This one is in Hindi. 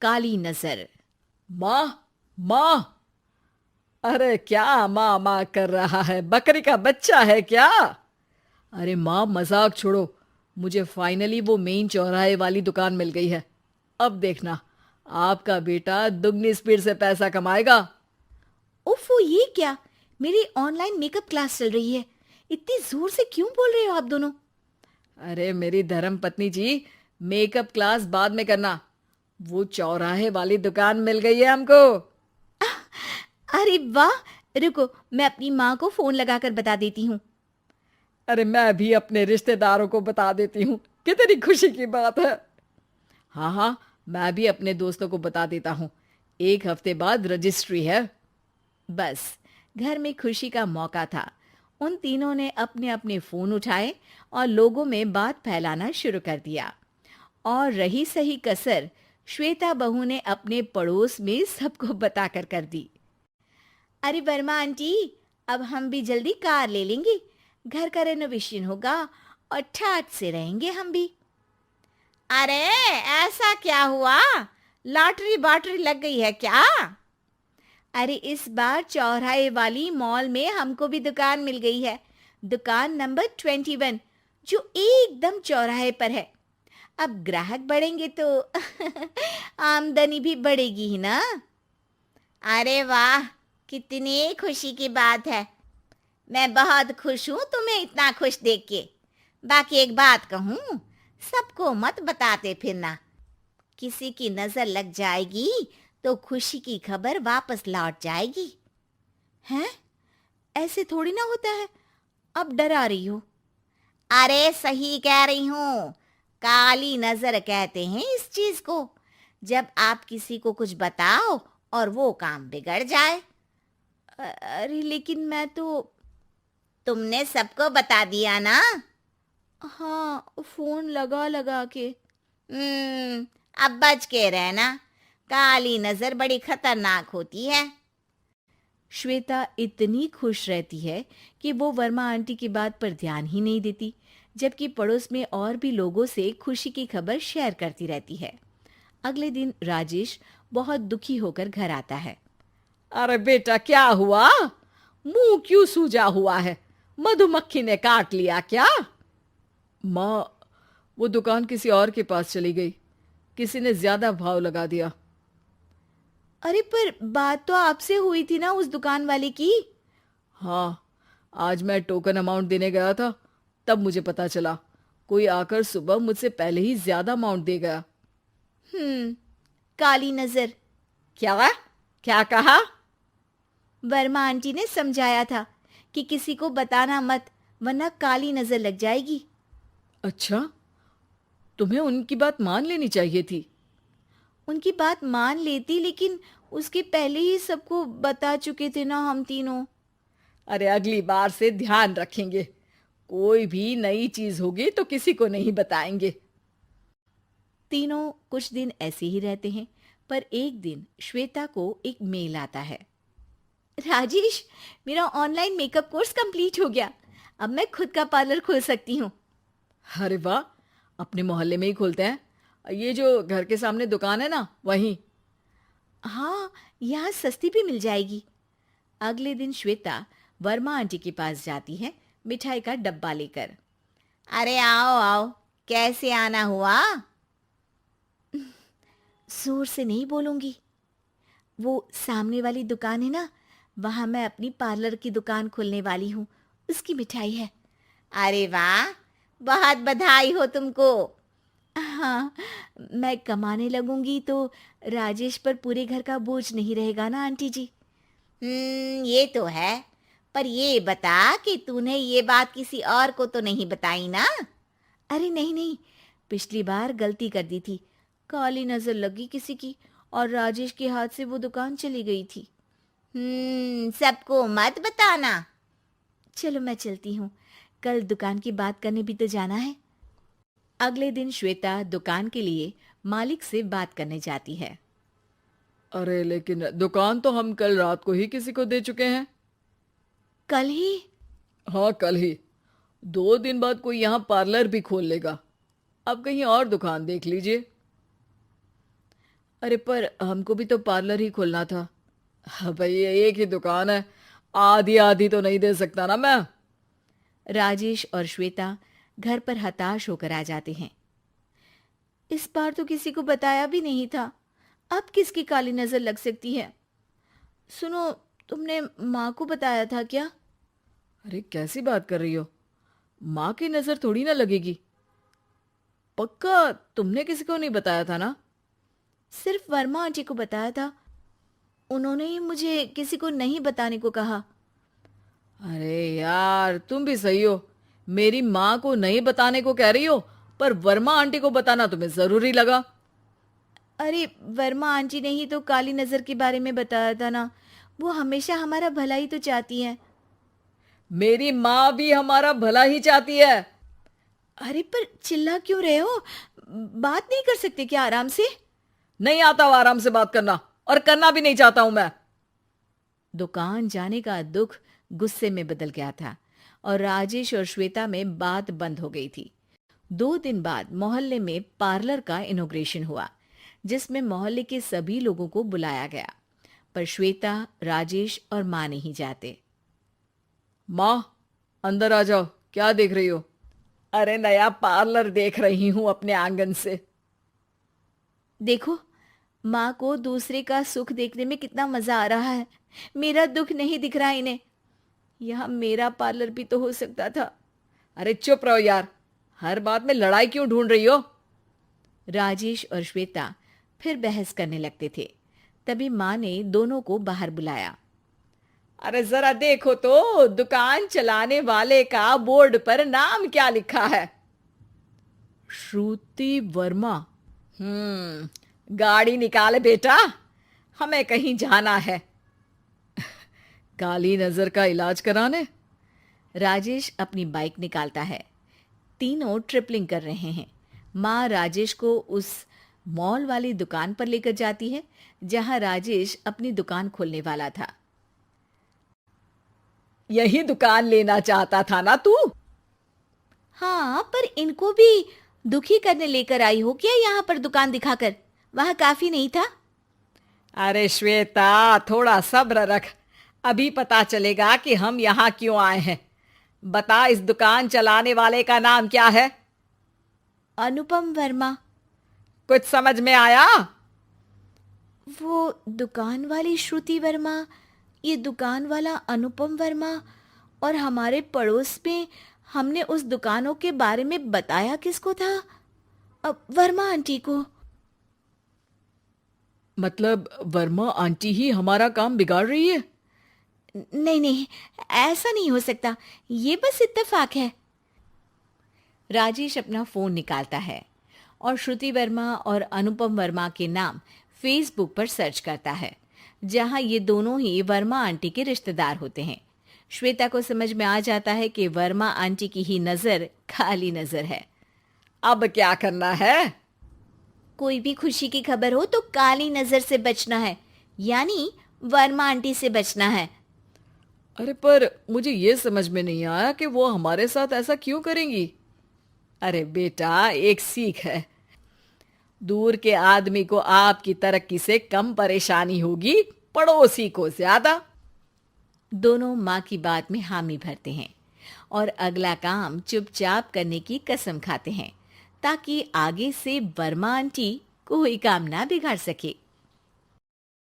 काली नजर। माँ, माँ। अरे क्या माँ माँ कर रहा है? बकरी का बच्चा है क्या? अरे माँ, मजाक छोड़ो। मुझे फाइनली वो मेन चौराहे वाली दुकान मिल गई है। अब देखना, आपका बेटा दुगनी स्पीड से पैसा कमाएगा। ओफो, ये क्या? मेरी ऑनलाइन मेकअप क्लास चल रही है। इतनी जोर से क्यों बोल रहे हो आप दोनों? अरे मेरी धर्म पत्नी जी, मेकअप क्लास बाद में करना। वो चौराहे वाली दुकान मिल गई है हमको। अरे वाह! रुको, मैं अपनी माँ को फोन लगाकर बता देती हूँ। अरे मैं भी अपने रिश्तेदारों को बता देती हूँ। कितनी खुशी की बात है। हाँ हाँ, मैं भी अपने दोस्तों को बता देता हूँ। 1 हफ्ते बाद रजिस्ट्री है। बस, घर में खुशी का मौका था। उन तीनों ने अपने अपने फोन उठाए और लोगों में बात फैलाना शुरू कर दिया। और रही सही कसर, श्वेता बहू ने अपने पड़ोस में सबको बताकर कर दी। अरे वर्मा आंटी, अब हम भी जल्दी कार ले लेंगे। घर का रेनोवेशन होगा और ठाट से रहेंगे हम भी। अरे, ऐसा क्या हुआ? लॉटरी बाटरी लग गई है क्या? अरे, इस बार चौराहे वाली मॉल में हमको भी दुकान मिल गई है। दुकान नंबर 21, जो एकदम चौराहे पर है। अब ग्राहक बढ़ेंगे तो आमदनी भी बढ़ेगी ही ना। अरे वाह, कितनी खुशी की बात है। मैं बहुत खुश हूँ तुम्हें इतना खुश देख के। बाकी एक बात कहूँ, सबको मत बताते फिरना। किसी की नजर लग जाएगी तो खुशी की खबर वापस लौट जाएगी। हैं? ऐसे थोड़ी ना होता है। अब डरा रही हो। अरे सही कह रही हूँ। काली नजर कहते हैं इस चीज को, जब आप किसी को कुछ बताओ और वो काम बिगड़ जाए। अरे लेकिन मैं तो। तुमने सबको बता दिया ना? हाँ, फोन लगा लगा के। अब बच के रहना। काली नजर बड़ी खतरनाक होती है। श्वेता इतनी खुश रहती है कि वो वर्मा आंटी की बात पर ध्यान ही नहीं देती, जबकि पड़ोस में और भी लोगों से खुशी की खबर शेयर करती रहती है। अगले दिन राजेश बहुत दुखी होकर घर आता है। अरे बेटा, क्या हुआ? मुंह क्यों सूजा हुआ है? मधुमक्खी ने काट लिया क्या? माँ, वो दुकान किसी और के पास चली गई। किसी ने ज्यादा भाव लगा दिया। अरे पर बात तो आपसे हुई थी ना उस दुकान वाले की। हाँ, आज मैं टोकन अमाउंट देने गया था, तब मुझे पता चला। कोई आकर सुबह मुझसे पहले ही ज्यादा अमाउंट दे गया। हम्म, काली नजर। क्या? क्या कहा? वर्मा आंटी ने समझाया था कि किसी को बताना मत, वरना काली नजर लग जाएगी। अच्छा, तुम्हें उनकी बात मान लेनी चाहिए थी। उनकी बात मान लेती, लेकिन उसके पहले ही सबको बता चुके थे ना हम तीनों। अरे अगली बार से ध्यान रखेंगे। कोई भी नई चीज होगी तो किसी को नहीं बताएंगे। तीनों कुछ दिन ऐसे ही रहते हैं, पर एक दिन श्वेता को एक मेल आता है। राजेश, मेरा ऑनलाइन मेकअप कोर्स कंप्लीट हो गया। अब मैं खुद का पार्लर खोल सकती हूँ। अरे वाह, अपने मोहल्ले में ही खोलते हैं। ये जो घर के सामने दुकान है ना, वहीं। हाँ, यहाँ सस्ती भी मिल जाएगी। अगले दिन श्वेता वर्मा आंटी के पास जाती है, मिठाई का डब्बा लेकर। अरे आओ आओ, कैसे आना हुआ? जोर से नहीं बोलूंगी। वो सामने वाली दुकान है ना, वहां मैं अपनी पार्लर की दुकान खोलने वाली हूँ। उसकी मिठाई है। अरे वाह, बहुत बधाई हो तुमको। हाँ, मैं कमाने लगूंगी तो राजेश पर पूरे घर का बोझ नहीं रहेगा ना आंटी जी। ये तो है। पर ये बता कि तूने ये बात किसी और को तो नहीं बताई ना? अरे नहीं नहीं, पिछली बार गलती कर दी थी। काली नजर लगी किसी की और राजेश के हाथ से वो दुकान चली गई थी। सबको मत बताना। चलो मैं चलती हूँ, कल दुकान की बात करने भी तो जाना है। अगले दिन श्वेता दुकान के लिए मालिक से बात करने जाती है। अरे लेकिन दुकान तो हम कल रात को ही किसी को दे चुके हैं। कल ही? हाँ, कल ही। 2 दिन बाद कोई यहाँ पार्लर भी खोल लेगा। अब कहीं और दुकान देख लीजिए। अरे पर हमको भी तो पार्लर ही खोलना था। हाँ भाई, ये एक ही दुकान है, आधी आधी तो नहीं दे सकता ना मैं। राजेश और श्वेता घर पर हताश होकर आ जाते हैं। इस बार तो किसी को बताया भी नहीं था, अब किसकी काली नजर लग सकती है। सुनो, तुमने माँ को बताया था क्या? अरे कैसी बात कर रही हो, माँ की नजर थोड़ी ना लगेगी। पक्का तुमने किसी को नहीं बताया था ना? सिर्फ वर्मा आंटी को बताया था, उन्होंने ही मुझे किसी को नहीं बताने को कहा। अरे यार, तुम भी सही हो, मेरी माँ को नहीं बताने को कह रही हो, पर वर्मा आंटी को बताना तुम्हें जरूरी लगा। अरे वर्मा आंटी ने ही तो काली नजर के बारे में बताया था ना, वो हमेशा हमारा भला ही तो चाहती हैं। मेरी माँ भी हमारा भला ही चाहती है। अरे पर चिल्ला क्यों रहे हो? बात नहीं कर सकते क्या आराम से? नहीं आता वो आराम से बात करना, और करना भी नहीं चाहता हूं मैं। दुकान जाने का दुख गुस्से में बदल गया था और राजेश और श्वेता में बात बंद हो गई थी। 2 दिन बाद मोहल्ले में पार्लर का इनॉग्रेशन हुआ, जिसमें मोहल्ले के सभी लोगों को बुलाया गया, पर श्वेता, राजेश और माँ नहीं जाते। माँ, अंदर आ जाओ, क्या देख रही हो? अरे नया पार्लर देख रही हूं अपने आंगन से। देखो, माँ को दूसरे का सुख देखने में कितना मजा आ रहा है, मेरा दुख नहीं दिख रहा इन्हें। यहाँ मेरा पार्लर भी तो हो सकता था। अरे चुप रहो यार, हर बात में लड़ाई क्यों ढूंढ रही हो? राजेश और श्वेता फिर बहस करने लगते थे। तभी माँ ने दोनों को बाहर बुलाया। अरे जरा देखो तो, दुकान चलाने वाले का बोर्ड पर नाम क्या लिखा है? श्रुति वर्मा। गाड़ी निकाले बेटा, हमें कहीं जाना है। काली नजर का इलाज कराने? राजेश अपनी बाइक निकालता है। तीनों ट्रिपलिंग कर रहे हैं। माँ राजेश को उस मॉल वाली दुकान पर लेकर जाती है जहां राजेश अपनी दुकान खोलने वाला था। यही दुकान लेना चाहता था ना तू? हाँ, पर इनको भी दुखी करने लेकर आई हो क्या यहाँ पर दुकान दिखाकर? वहां काफी नहीं था? अरे श्वेता, थोड़ा सब्र रख, अभी पता चलेगा कि हम यहाँ क्यों आए हैं। बता, इस दुकान चलाने वाले का नाम क्या है? अनुपम वर्मा। कुछ समझ में आया? वो दुकान वाली श्रुति वर्मा, ये दुकान वाला अनुपम वर्मा, और हमारे पड़ोस में हमने उस दुकानों के बारे में बताया किसको था? अब वर्मा आंटी को। मतलब वर्मा आंटी ही हमारा काम बिगाड़ रही है? नहीं नहीं, ऐसा नहीं हो सकता, ये बस इत्तेफाक है। राजेश अपना फोन निकालता है और श्रुति वर्मा और अनुपम वर्मा के नाम फेसबुक पर सर्च करता है, जहां ये दोनों ही वर्मा आंटी के रिश्तेदार होते हैं। श्वेता को समझ में आ जाता है कि वर्मा आंटी की ही नजर खाली नजर है। अब क्या करना है? कोई भी खुशी की खबर हो तो काली नजर से बचना है, यानी वर्मा आंटी से बचना है। अरे पर मुझे ये समझ में नहीं आया कि वो हमारे साथ ऐसा क्यों करेंगी। अरे बेटा, एक सीख है, दूर के आदमी को आपकी तरक्की से कम परेशानी होगी, पड़ोसी को ज्यादा। दोनों माँ की बात में हामी भरते हैं और अगला काम चुपचाप करने की कसम खाते हैं, ताकि आगे से वर्मा आंटी कोई काम ना बिगाड़ सके।